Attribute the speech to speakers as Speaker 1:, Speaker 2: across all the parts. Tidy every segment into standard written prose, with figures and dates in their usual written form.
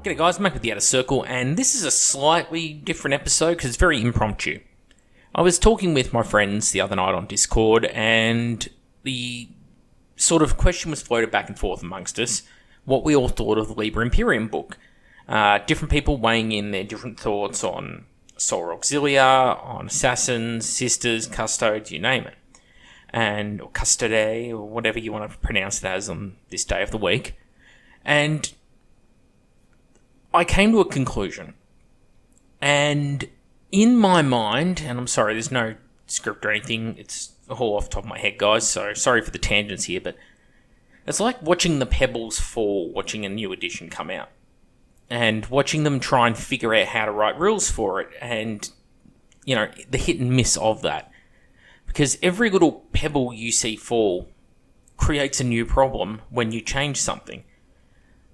Speaker 1: G'day guys, Mac with the Outer Circle, and this is a slightly different episode because it's very impromptu. I was talking with my friends the other night on Discord, and the sort of question was floated back and forth amongst us, what we all thought of the Liber Imperium book. Different people weighing in their different thoughts on Solar Auxilia, on Assassins, Sisters, Custodes, you name it. And or Custode, or whatever you want to pronounce it as on this day of the week. And I came to a conclusion. And in my mind, and I'm sorry, there's no script or anything, it's all off the top of my head, guys, so sorry for the tangents here, but it's like watching the pebbles fall, watching a new edition come out. And watching them try and figure out how to write rules for it, and, you know, the hit and miss of that. Because every little pebble you see fall creates a new problem when you change something.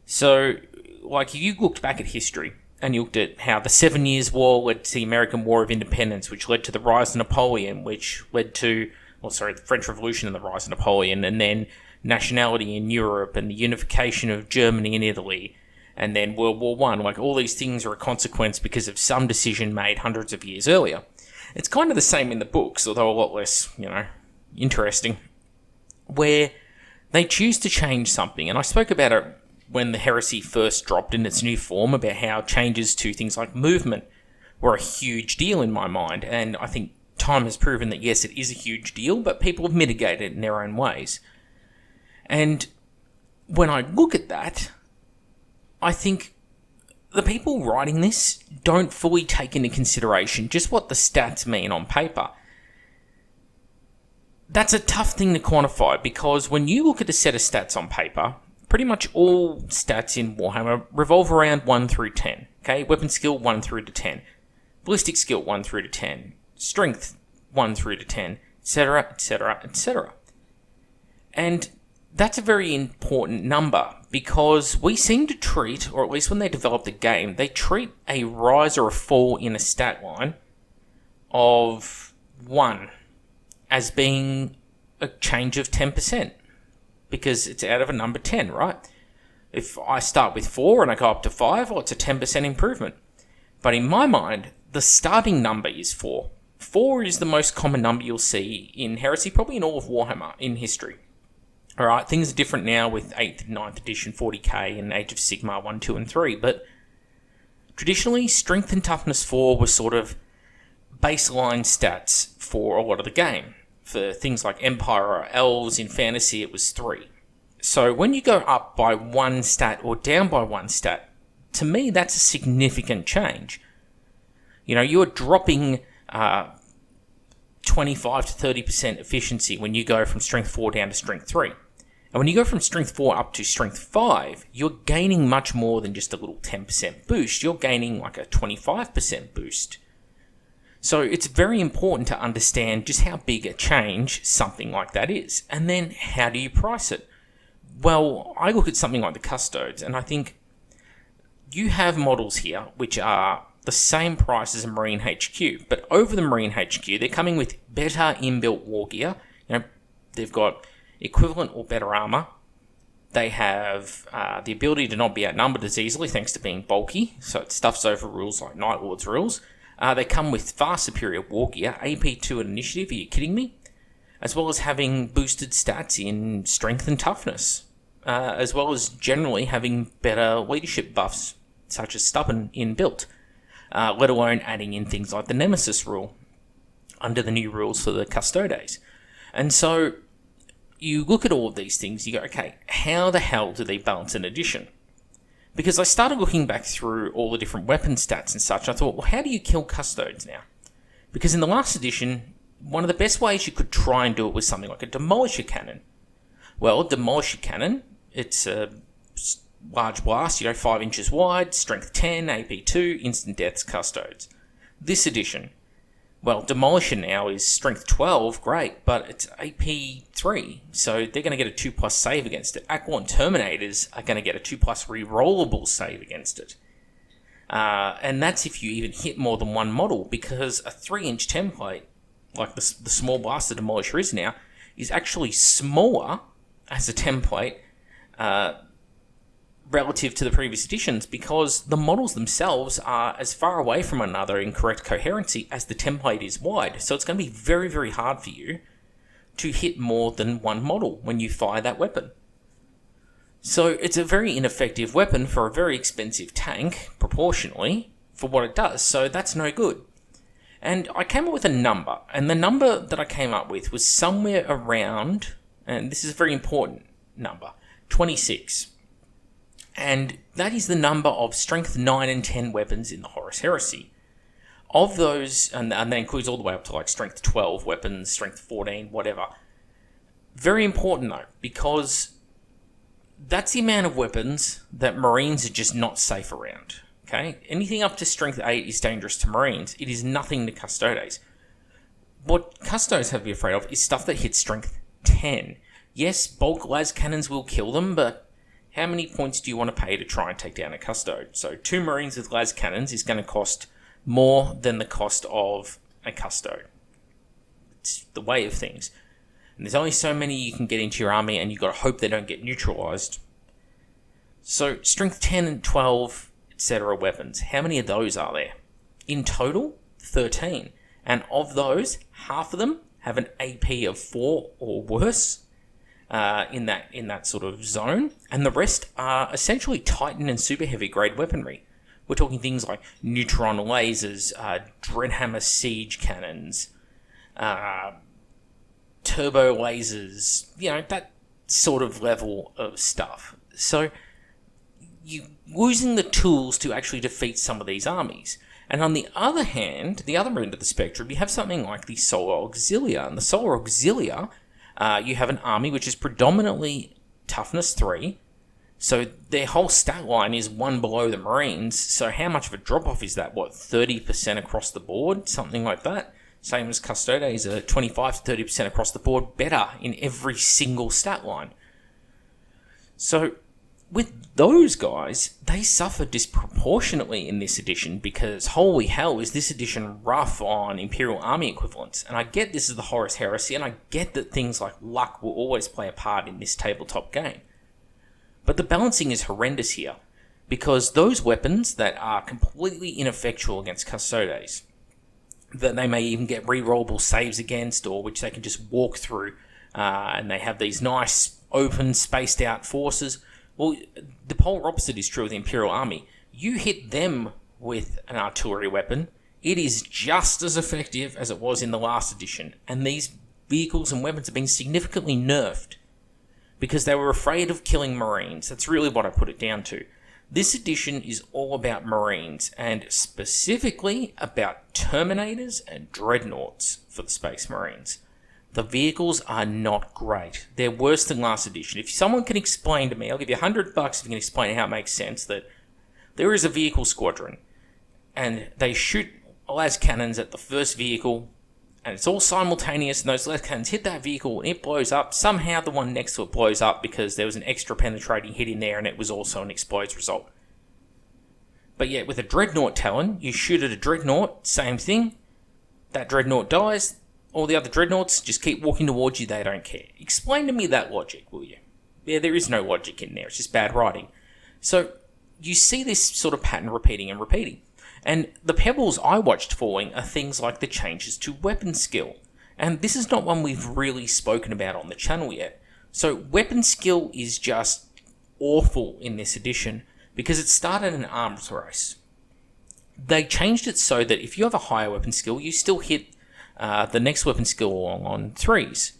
Speaker 1: So, like, if you looked back at history and you looked at how the 7 Years' War led to the American War of Independence, which led to the rise of Napoleon, which led to, the French Revolution and the rise of Napoleon, and then nationality in Europe and the unification of Germany and Italy, and then World War One. Like, all these things are a consequence because of some decision made hundreds of years earlier. It's kind of the same in the books, although a lot less, interesting, where they choose to change something. And I spoke about it when the heresy first dropped in its new form, about how changes to things like movement were a huge deal in my mind. And I think time has proven that, yes, it is a huge deal, but people have mitigated it in their own ways. And when I look at that, I think the people writing this don't fully take into consideration just what the stats mean on paper. That's a tough thing to quantify, because when you look at a set of stats on paper, pretty much all stats in Warhammer revolve around 1 through 10. Okay, weapon skill 1 through to 10, ballistic skill 1 through to 10, strength 1 through to 10, etc., etc., etc. And that's a very important number, because we seem to treat, or at least when they develop the game, they treat a rise or a fall in a stat line of 1 as being a change of 10%, because it's out of a number 10, right? If I start with 4 and I go up to 5, well, it's a 10% improvement. But in my mind, the starting number is 4. 4 is the most common number you'll see in Heresy, probably in all of Warhammer in history. Alright, things are different now with 8th and 9th edition 40k and Age of Sigmar 1, 2 and 3, but traditionally, Strength and Toughness 4 was sort of baseline stats for a lot of the game. For things like Empire or Elves in Fantasy, it was 3. So when you go up by 1 stat or down by 1 stat, to me that's a significant change. You're dropping 25 to 30% efficiency when you go from Strength 4 down to Strength 3. And when you go from Strength 4 up to Strength 5, you're gaining much more than just a little 10% boost. You're gaining like a 25% boost. So it's very important to understand just how big a change something like that is. And then how do you price it? Well, I look at something like the Custodes, and I think you have models here which are the same price as a Marine HQ, but over the Marine HQ, they're coming with better inbuilt war gear. They've got equivalent or better armor. They have the ability to not be outnumbered as easily thanks to being bulky, so it stuffs over rules like Night Lord's rules. They come with far superior war gear, AP2 and initiative, are you kidding me? As well as having boosted stats in strength and toughness, as well as generally having better leadership buffs, such as stubborn inbuilt. Let alone adding in things like the Nemesis rule under the new rules for the Custodes. And so you look at all of these things, you go, okay, how the hell do they balance an edition? Because I started looking back through all the different weapon stats and such, and I thought, well, how do you kill Custodes now? Because in the last edition, one of the best ways you could try and do it was something like a Demolisher Cannon. Well, a Demolisher Cannon, it's a large blast, 5 inches wide, strength 10, AP2, instant deaths, Custodes. This edition, well, Demolisher now is strength 12, great, but it's AP3, so they're going to get a 2+ save against it. Aquilon Terminators are going to get a 2+ rerollable save against it. And that's if you even hit more than one model, because a 3-inch template, like the small blaster Demolisher is now, is actually smaller as a template relative to the previous editions because the models themselves are as far away from one another in correct coherency as the template is wide. So it's going to be very, very hard for you to hit more than one model when you fire that weapon. So it's a very ineffective weapon for a very expensive tank, proportionally, for what it does. So that's no good. And I came up with a number, and the number that I came up with was somewhere around, and this is a very important number, 26. And that is the number of strength 9 and 10 weapons in the Horus Heresy. Of those, and that includes all the way up to like strength 12 weapons, strength 14, whatever. Very important though, because that's the amount of weapons that Marines are just not safe around. Okay? Anything up to strength 8 is dangerous to Marines. It is nothing to Custodes. What Custodes have to be afraid of is stuff that hits strength 10. Yes, bulk las cannons will kill them, but how many points do you want to pay to try and take down a Custode? So 2 Marines with las cannons is going to cost more than the cost of a Custode. It's the way of things. And there's only so many you can get into your army, and you've got to hope they don't get neutralized. So strength 10 and 12, etc. weapons, how many of those are there? In total, 13. And of those, half of them have an AP of 4 or worse in that sort of zone. And the rest are essentially Titan and super heavy grade weaponry. We're talking things like neutron lasers, Dreadhammer siege cannons, turbo lasers, that sort of level of stuff. So you're losing the tools to actually defeat some of these armies. And on the other hand, the other end of the spectrum, you have something like the Solar Auxilia. And the Solar Auxilia, you have an army which is predominantly toughness 3. So their whole stat line is 1 below the Marines. So how much of a drop-off is that? 30% across the board? Something like that. Same as Custodes, 25 to 30% across the board. Better in every single stat line. So with those guys, they suffer disproportionately in this edition because holy hell is this edition rough on Imperial Army equivalents. And I get this is the Horus Heresy, and I get that things like luck will always play a part in this tabletop game. But the balancing is horrendous here, because those weapons that are completely ineffectual against Custodes, that they may even get re-rollable saves against, or which they can just walk through, and they have these nice, open, spaced-out forces. Well, the polar opposite is true of the Imperial Army. You hit them with an artillery weapon, it is just as effective as it was in the last edition, and these vehicles and weapons have been significantly nerfed because they were afraid of killing Marines. That's really what I put it down to. This edition is all about Marines, and specifically about Terminators and Dreadnoughts for the Space Marines. The vehicles are not great. They're worse than last edition. If someone can explain to me, I'll give you $100 if you can explain how it makes sense, that there is a vehicle squadron, and they shoot las cannons at the first vehicle, and it's all simultaneous, and those las cannons hit that vehicle, and it blows up. Somehow the one next to it blows up because there was an extra penetrating hit in there, and it was also an explodes result. But yet, with a Dreadnought Talon, you shoot at a Dreadnought, same thing. That Dreadnought dies. All the other Dreadnoughts just keep walking towards you, they don't care. Explain to me that logic, will you? Yeah, there is no logic in there, it's just bad writing. So, you see this sort of pattern repeating and repeating. And the pebbles I watched falling are things like the changes to weapon skill. And this is not one we've really spoken about on the channel yet. So weapon skill is just awful in this edition because it started an arms race. They changed it so that if you have a higher weapon skill, you still hit the next weapon skill along on 3s.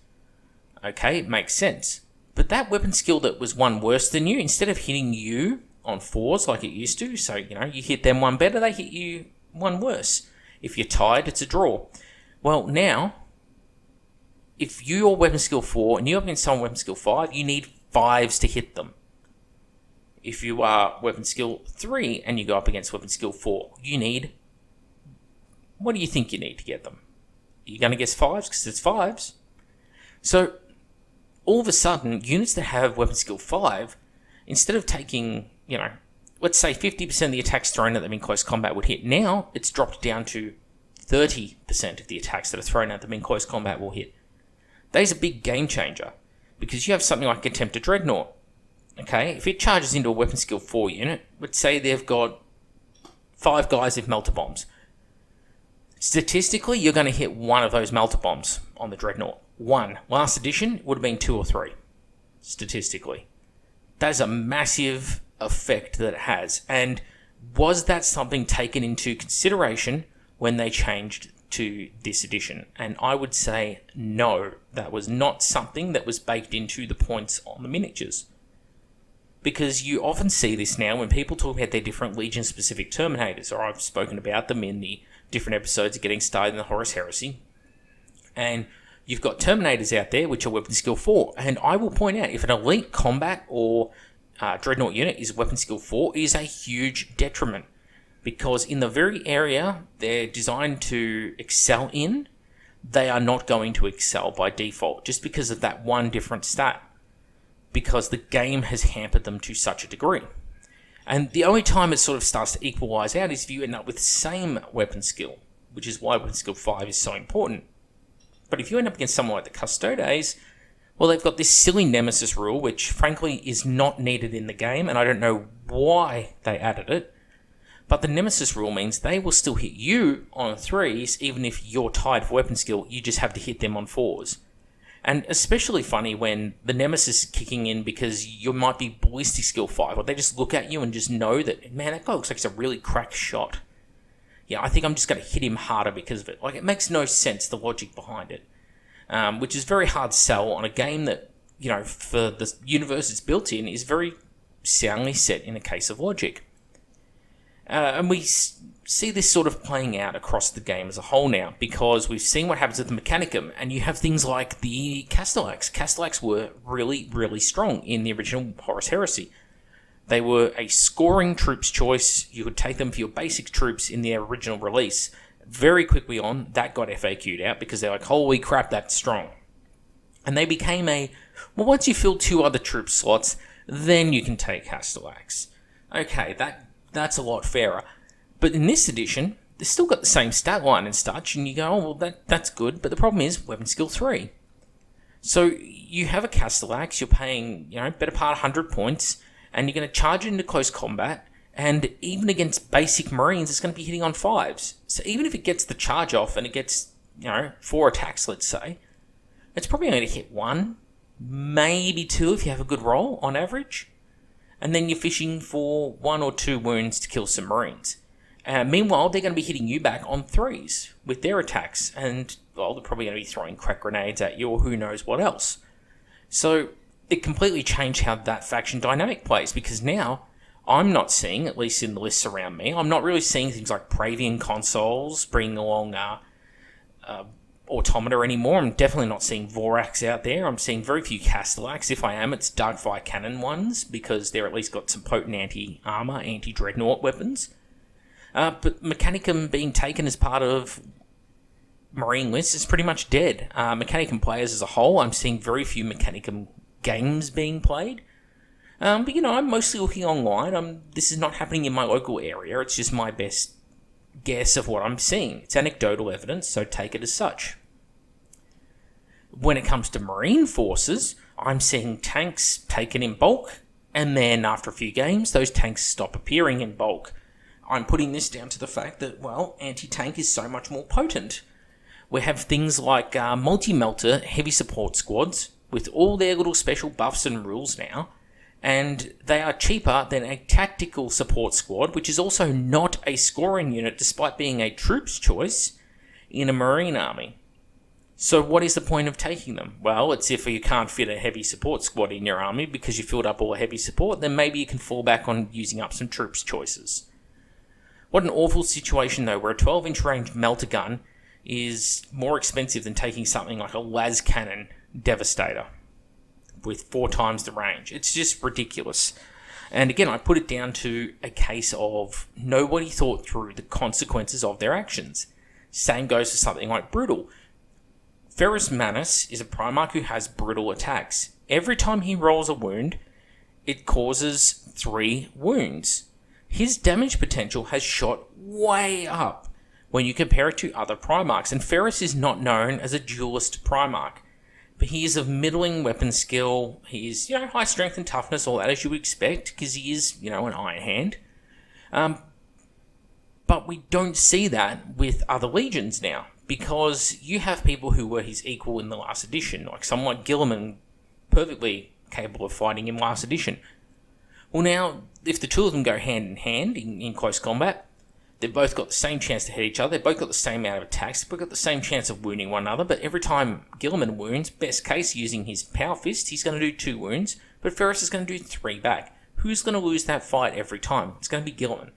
Speaker 1: Okay, it makes sense. But that weapon skill that was one worse than you, instead of hitting you on 4s like it used to, so you hit them one better, they hit you one worse. If you're tied, it's a draw. Well, now, if you're weapon skill 4 and you're up against someone weapon skill 5, you need 5s to hit them. If you are weapon skill 3 and you go up against weapon skill 4, you need... What do you think you need to get them? You're going to guess 5s because it's 5s. So, all of a sudden, units that have weapon skill 5, instead of taking, let's say 50% of the attacks thrown at them in close combat would hit, now it's dropped down to 30% of the attacks that are thrown at them in close combat will hit. That is a big game changer, because you have something like Contemptor Dreadnought. okay, if it charges into a weapon skill 4 unit, let's say they've got 5 guys with melter bombs. Statistically, you're going to hit one of those melter bombs on the Dreadnought. One. Last edition would have been 2 or 3, statistically. That is a massive effect that it has. And was that something taken into consideration when they changed to this edition? And I would say no, that was not something that was baked into the points on the miniatures. Because you often see this now when people talk about their different Legion-specific Terminators, or I've spoken about them in the different episodes of Getting Started in the Horus Heresy. And you've got Terminators out there, which are weapon skill 4. And I will point out, if an elite combat or Dreadnought unit is weapon skill 4, it is a huge detriment. Because in the very area they're designed to excel in, they are not going to excel by default, just because of that one different stat. Because the game has hampered them to such a degree. And the only time it sort of starts to equalise out is if you end up with the same weapon skill, which is why weapon skill 5 is so important. But if you end up against someone like the Custodes, well, they've got this silly Nemesis rule, which frankly is not needed in the game, and I don't know why they added it. But the Nemesis rule means they will still hit you on 3s, even if you're tied for weapon skill, you just have to hit them on 4s. And especially funny when the Nemesis is kicking in because you might be ballistic skill 5, or they just look at you and just know that, man, that guy looks like he's a really cracked shot. Yeah, I think I'm just going to hit him harder because of it. Like, it makes no sense, the logic behind it. Which is very hard to sell on a game that, you know, for the universe it's built in, is very soundly set in a case of logic. And we see this sort of playing out across the game as a whole now, because we've seen what happens with the Mechanicum, and you have things like the Castellax. Castellax were really, really strong in the original Horus Heresy. They were a scoring troops choice. You could take them for your basic troops in their original release. Very quickly on, that got FAQ'd out because they're like, holy crap, that's strong. And they became well, once you fill 2 other troop slots, then you can take Castellax. Okay, that's a lot fairer. But in this edition, they've still got the same stat line and such, and you go, oh, well, that's good, but the problem is weapon skill 3. So you have a Castellax, you're paying, better part 100 points, and you're going to charge it into close combat, and even against basic Marines, it's going to be hitting on 5s. So even if it gets the charge off and it gets, 4 attacks, let's say, it's probably only going to hit 1, maybe 2 if you have a good roll on average. And then you're fishing for 1 or 2 wounds to kill some Marines. Meanwhile, they're going to be hitting you back on 3s with their attacks. And, well, they're probably going to be throwing crack grenades at you or who knows what else. So it completely changed how that faction dynamic plays, because now I'm not seeing, at least in the lists around me, I'm not really seeing things like Praevian consoles bringing along Automata anymore. I'm definitely not seeing Vorax out there. I'm seeing very few Castellax. If I am, it's Darkfire Cannon ones, because they're at least got some potent anti-armor, anti-dreadnought weapons. But Mechanicum being taken as part of Marine lists is pretty much dead. Mechanicum players as a whole, I'm seeing very few Mechanicum games being played. But, I'm mostly looking online. This is not happening in my local area. It's just my best guess of what I'm seeing. It's anecdotal evidence, so take it as such. When it comes to Marine forces, I'm seeing tanks taken in bulk, and then after a few games, those tanks stop appearing in bulk. I'm putting this down to the fact that, well, anti-tank is so much more potent. We have things like multi-melter heavy support squads with all their little special buffs and rules now, and they are cheaper than a tactical support squad, which is also not a scoring unit despite being a troops choice in a Marine army. So what is the point of taking them? Well, it's if you can't fit a heavy support squad in your army because you filled up all the heavy support, then maybe you can fall back on using up some troops choices. What an awful situation though, where a 12-inch range melter gun is more expensive than taking something like a las cannon Devastator with 4 times the range. It's just ridiculous. And again, I put it down to a case of nobody thought through the consequences of their actions. Same goes for something like Brutal. Ferrus Manus is a Primarch who has brutal attacks. Every time he rolls a wound, it causes 3 wounds. His damage potential has shot way up when you compare it to other Primarchs, and Ferrus is not known as a duelist Primarch. but he is of middling weapon skill. He is, high strength and toughness, all that as you would expect, because he is, an Iron Hand. But we don't see that with other legions now, because you have people who were his equal in the last edition, like someone like Guilliman, perfectly capable of fighting in last edition. Well, now, if the two of them go hand in hand in close combat, they've both got the same chance to hit each other, they've both got the same amount of attacks, they've both got the same chance of wounding one another, but every time Guilliman wounds, best case, using his power fist, he's going to do 2 wounds, but Ferrus is going to do 3 back. Who's going to lose that fight every time? It's going to be Guilliman.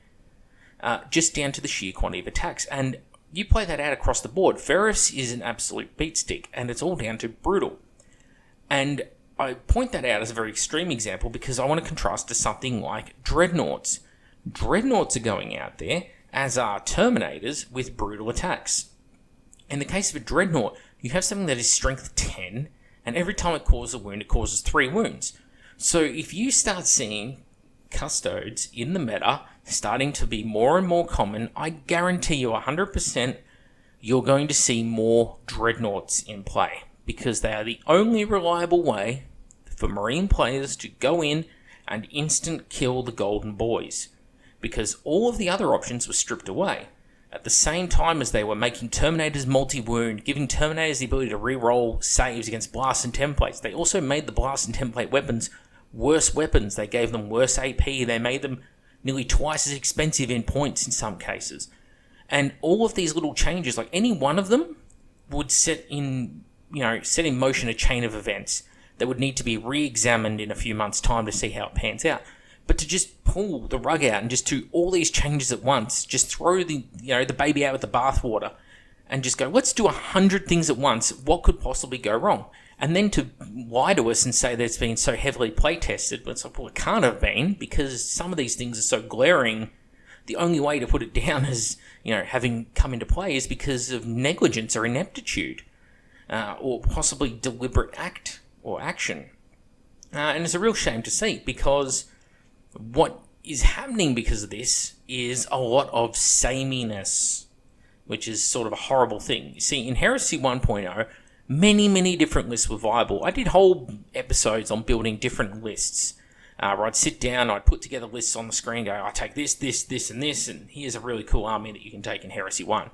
Speaker 1: Just down to the sheer quantity of attacks. And you play that out across the board. Ferrus is an absolute beatstick, and it's all down to brutal. And I point that out as a very extreme example because I want to contrast to something like Dreadnoughts. Dreadnoughts are going out there, as are Terminators, with brutal attacks. In the case of a Dreadnought, you have something that is strength 10, and every time it causes a wound, it causes 3 wounds. So if you start seeing Custodes in the meta starting to be more and more common, I guarantee you 100% you're going to see more Dreadnoughts in play, because they are the only reliable way for Marine players to go in and instant kill the Golden Boys, because all of the other options were stripped away at the same time as they were making Terminators multi-wound, giving Terminators the ability to re-roll saves against Blast and Templates. They also made the Blast and Template weapons worse weapons. They gave them worse AP. They made them nearly twice as expensive in points in some cases. And all of these little changes, like any one of them, would set in motion a chain of events that would need to be re-examined in a few months' time to see how it pans out. But to just pull the rug out and just do all these changes at once, just throw the baby out with the bathwater and just go, let's do 100 things at once, what could possibly go wrong? And then to lie to us and say that it's been so heavily play-tested, but it's like, well, it can't have been, because some of these things are so glaring. The only way to put it down as, having come into play is because of negligence or ineptitude, or possibly deliberate act or action. And it's a real shame to see, because what is happening because of this is a lot of sameness, which is sort of a horrible thing. You see, in Heresy 1.0, many different lists were viable. I did whole episodes on building different lists. Where I'd sit down, I'd put together lists on the screen, go, I take this, and this, and here's a really cool army that you can take in Heresy 1.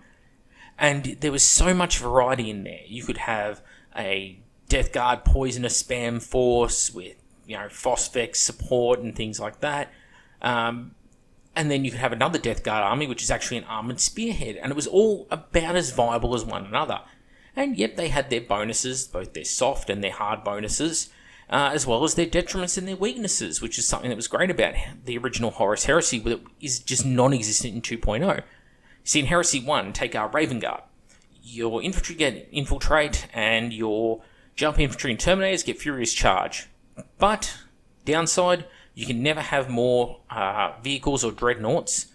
Speaker 1: And there was so much variety in there. You could have a Death Guard Poisonous Spam force with, Phosphex support and things like that. And then you could have another Death Guard army, which is actually an Armoured Spearhead. And it was all about as viable as one another. And yet they had their bonuses, both their soft and their hard bonuses, as well as their detriments and their weaknesses, which is something that was great about the original Horus Heresy, that is just non-existent in 2.0. See, in Heresy 1, take our Raven Guard. Your infantry get Infiltrate, and your jump infantry and Terminators get Furious Charge. But, downside, you can never have more vehicles or dreadnoughts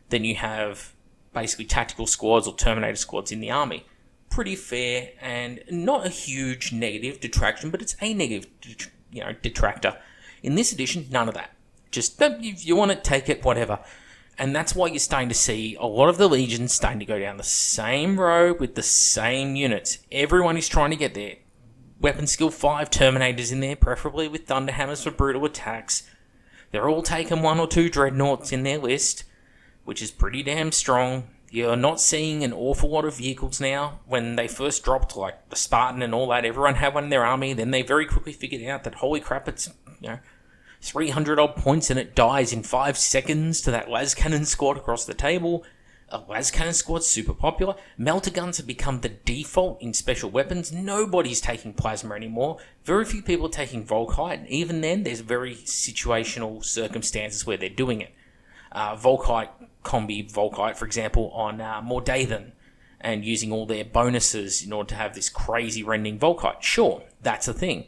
Speaker 1: than you have basically tactical squads or Terminator squads in the army. Pretty fair, and not a huge negative detraction, but it's a negative, detractor. In this edition, none of that. Just, if you want it, take it, whatever. And that's why you're starting to see a lot of the legions starting to go down the same road with the same units. Everyone is trying to get there. Weapon skill 5 Terminators in there, preferably with Thunderhammers for brutal attacks. They're all taking 1 or 2 Dreadnoughts in their list, which is pretty damn strong. You're not seeing an awful lot of vehicles now. When they first dropped, like the Spartan and all that, everyone had one in their army. Then they very quickly figured out that, holy crap, it's 300 odd points and it dies in 5 seconds to that las cannon squad across the table. A las cannon squad's super popular. Melter guns have become the default in special weapons. Nobody's taking plasma anymore. Very few people are taking Volkite, and even then, there's very situational circumstances where they're doing it. Volkite, Combi Volkite, for example, on Mordathan, and using all their bonuses in order to have this crazy rending Volkite. Sure, that's a thing.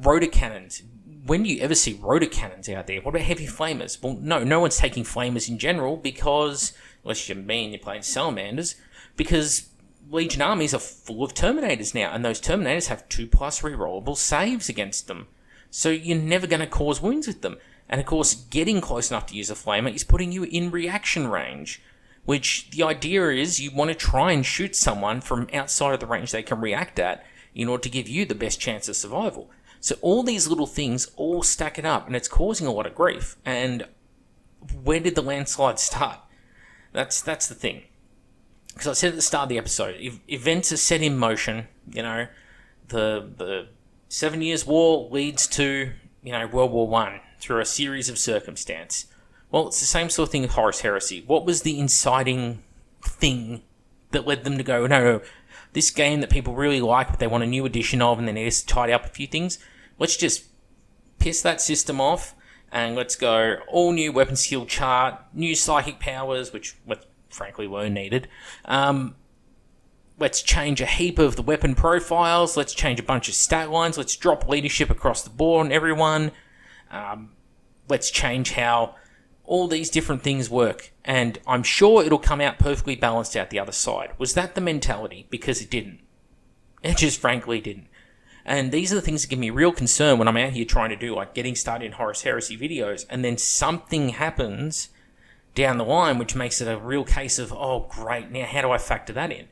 Speaker 1: Rotor cannons. When do you ever see rotor cannons out there? What about heavy flamers? Well, no one's taking flamers in general, because, unless you're playing Salamanders, because Legion armies are full of Terminators now, and those Terminators have 2+ rerollable saves against them. So you're never going to cause wounds with them. And of course, getting close enough to use a flamer is putting you in reaction range. which the idea is you want to try and shoot someone from outside of the range they can react at in order to give you the best chance of survival. So all these little things all stack it up, and it's causing a lot of grief. And where did the landslide start? That's the thing. Because I said at the start of the episode, if events are set in motion, the 7 Years' War leads to, World War One through a series of circumstance. Well, it's the same sort of thing with Horus Heresy. What was the inciting thing that led them to go, no, this game that people really like, but they want a new edition of, and they need to tidy up a few things, let's just piss that system off, and let's go all new weapon skill chart, new psychic powers, which frankly were needed. Let's change a heap of the weapon profiles, let's change a bunch of stat lines, let's drop leadership across the board on everyone, let's change how all these different things work, and I'm sure it'll come out perfectly balanced out the other side. Was that the mentality? Because it didn't. It just frankly didn't. And these are the things that give me real concern when I'm out here trying to do, like, getting started in Horus Heresy videos, and then something happens down the line which makes it a real case of, oh great, now how do I factor that in?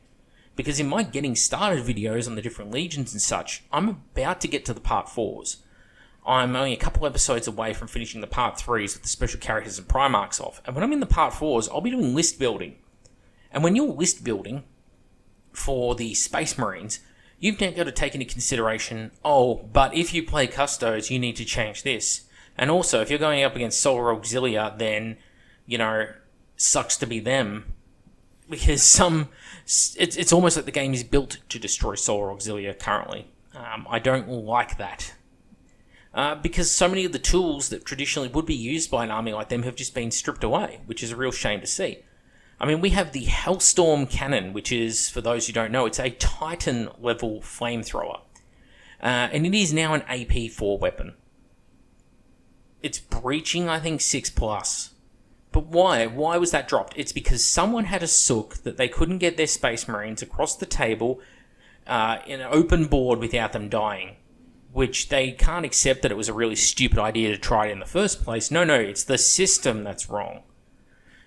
Speaker 1: Because in my getting started videos on the different legions and such, I'm about to get to the part 4s. I'm only a couple episodes away from finishing the part 3s with the special characters and Primarchs off. And when I'm in the part 4s, I'll be doing list building. And when you're list building for the Space Marines, you've now got to take into consideration, but if you play Custos, you need to change this. And also, if you're going up against Solar Auxilia, then, sucks to be them. Because it's almost like the game is built to destroy Solar Auxilia currently. I don't like that. Because so many of the tools that traditionally would be used by an army like them have just been stripped away, which is a real shame to see. I mean, we have the Hellstorm Cannon, which is, for those who don't know, it's a Titan-level flamethrower. And it is now an AP4 weapon. It's breaching, I think, 6+. But why? Why was that dropped? It's because someone had a sook that they couldn't get their Space Marines across the table in an open board without them dying. Which they can't accept that it was a really stupid idea to try it in the first place. No, it's the system that's wrong.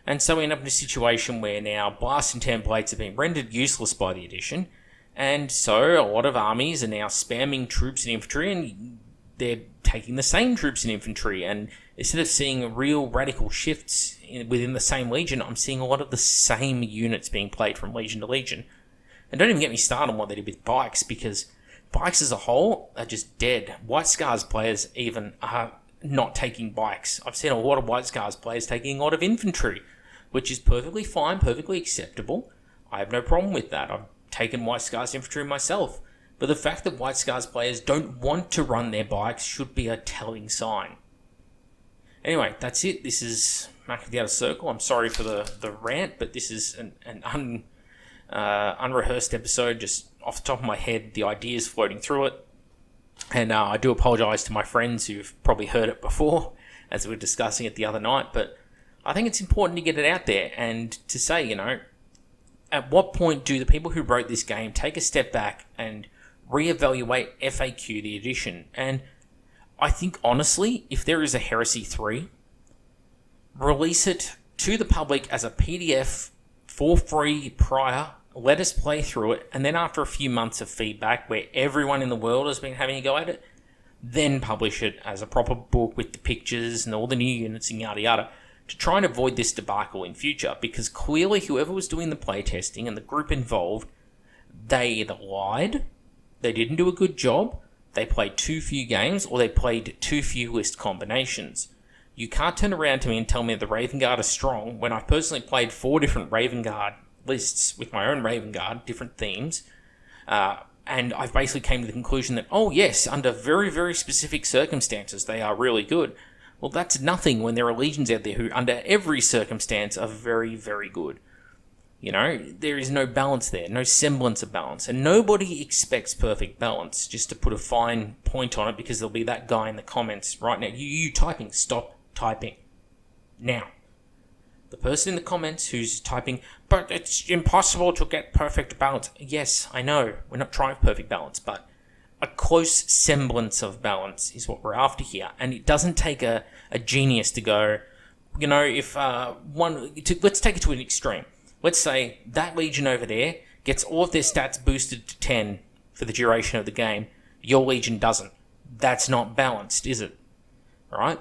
Speaker 1: And so we end up in a situation where now blasting templates have been rendered useless by the edition, and so a lot of armies are now spamming troops and infantry, and they're taking the same troops and infantry, and instead of seeing real radical shifts within the same legion, I'm seeing a lot of the same units being played from legion to legion. And don't even get me started on what they did with bikes, because bikes as a whole are just dead. White Scars players even are not taking bikes. I've seen a lot of White Scars players taking a lot of infantry, which is perfectly fine, perfectly acceptable. I have no problem with that. I've taken White Scars infantry myself. But the fact that White Scars players don't want to run their bikes should be a telling sign. Anyway, that's it. This is Mac of the Outer Circle. I'm sorry for the rant, but this is an unrehearsed episode, just off the top of my head, the ideas floating through it. And I do apologise to my friends who've probably heard it before, as we were discussing it the other night, but I think it's important to get it out there and to say, at what point do the people who wrote this game take a step back and reevaluate FAQ, the edition? And I think, honestly, if there is a Heresy 3, release it to the public as a PDF for free prior. Let us play through it, and then after a few months of feedback where everyone in the world has been having a go at it, then publish it as a proper book with the pictures and all the new units and yada yada, to try and avoid this debacle in future, because clearly whoever was doing the playtesting and the group involved, they either lied, they didn't do a good job, they played too few games, or they played too few list combinations. You can't turn around to me and tell me the Raven Guard are strong when I've personally played 4 different Raven Guard lists with my own Raven Guard, different themes, and I've basically came to the conclusion that, oh yes, under very, very specific circumstances, they are really good. Well, that's nothing when there are legions out there who, under every circumstance, are very, very good. There is no balance there, no semblance of balance, and nobody expects perfect balance, just to put a fine point on it, because there'll be that guy in the comments right now, you typing, stop typing, now. The person in the comments who's typing, but it's impossible to get perfect balance. Yes, I know, we're not trying for perfect balance, but a close semblance of balance is what we're after here. And it doesn't take a genius to go, if let's take it to an extreme. Let's say that Legion over there gets all of their stats boosted to 10 for the duration of the game. Your Legion doesn't. That's not balanced, is it? Right?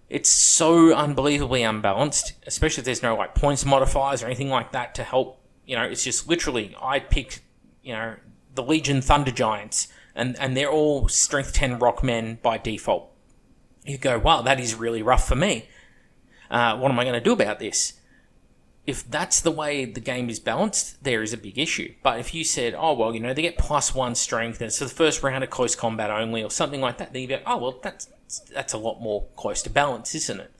Speaker 1: It's so unbelievably unbalanced, especially if there's no points modifiers or anything like that to help. It's just literally, I picked, the Legion Thunder Giants, and they're all Strength 10 Rockmen by default. You go, wow, that is really rough for me. What am I going to do about this? If that's the way the game is balanced, there is a big issue. But if you said, oh, well, they get +1 strength, and it's the first round of close combat only, or something like that, then you go, oh, well, that's a lot more close to balance, isn't it?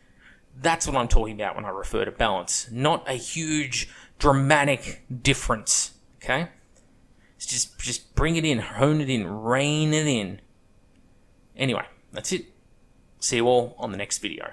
Speaker 1: That's what I'm talking about when I refer to balance. Not a huge, dramatic difference, okay? It's just bring it in, hone it in, rein it in. Anyway, that's it. See you all on the next video.